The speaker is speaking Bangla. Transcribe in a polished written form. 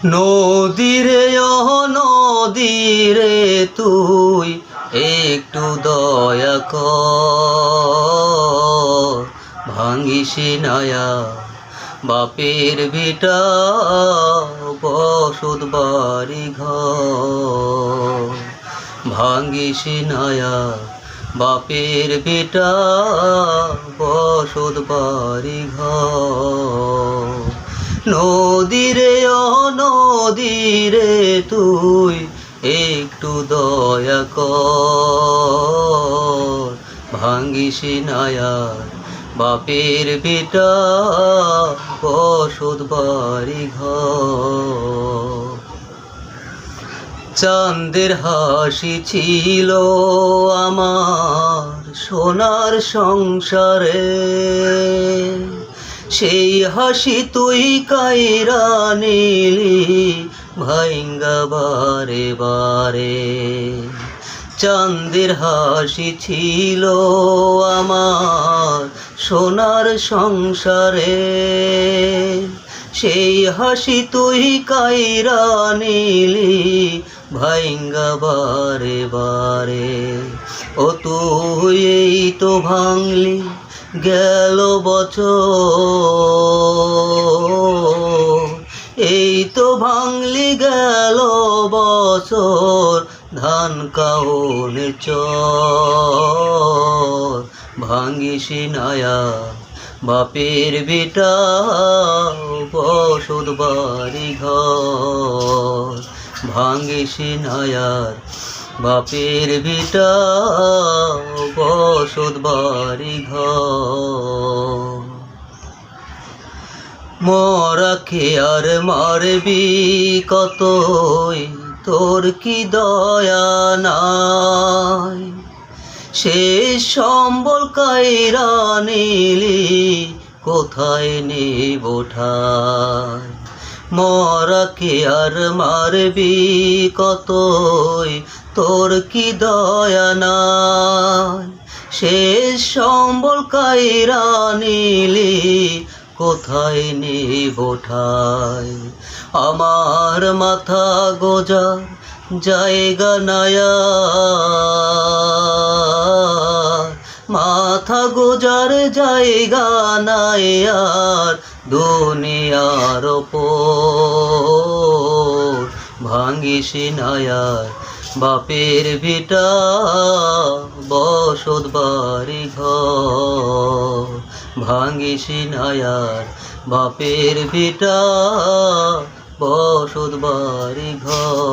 নদীরে ও নদীরে তুই একটু দয়া কর, ভাঙ্গিস নায়া বাপের ভিটা বসত বাড়ি ঘর। ভাঙ্গিস নায়া বাপের ভিটা বসত বাড়ি ঘর। নদীরে ও নদীরে তুই একটু দয়া কর, ভাঙ্গিস নায়া বাপের ভিটা বসত বাড়ি ঘর। চাঁদের হাসি ছিল আমার সোনার সংসারে, সেই হাসি তুই কাইরা নিলি ভাইঙ্গা বারে বারে। চাঁদের হাসি ছিল আমার সোনার সংসারে, সেই হাসি তুই কাইরা নিলি ভাইঙ্গা বারে বারে। ও তুই এই তো ভাঙলি গেল বছর, এই তো ভাঙলি গেল বছর ধান কাউনে চর। ভাঙ্গিস নায়া বাপের ভিটা বসত বাড়ি ঘর। ভাঙ্গিস নায়ার বাপের ভিটা বসত বাড়ি ঘর। মরা খেয়ার মারবি কতই, তোর কি দয়া নাই? সে সম্বল কাইরা নিলি কোথায় নেব ঠাই? মরা খেয়ার মারবি কতই, তোর কি দয়া নাই? সে সম্বল কাইরা নিলি কোথায় নেব ঠাই? আমার মাথা গোজার জায়গা নায়া, মাথা গোজার জায়গা নাই আর দুনিয়ার ওপর। ভাঙ্গিস নায়ার বাপের ভিটা বসত বাড়ি ঘর। ভাঙ্গিস নায়ার বাপের ভিটা বসত বাড়ি ঘর।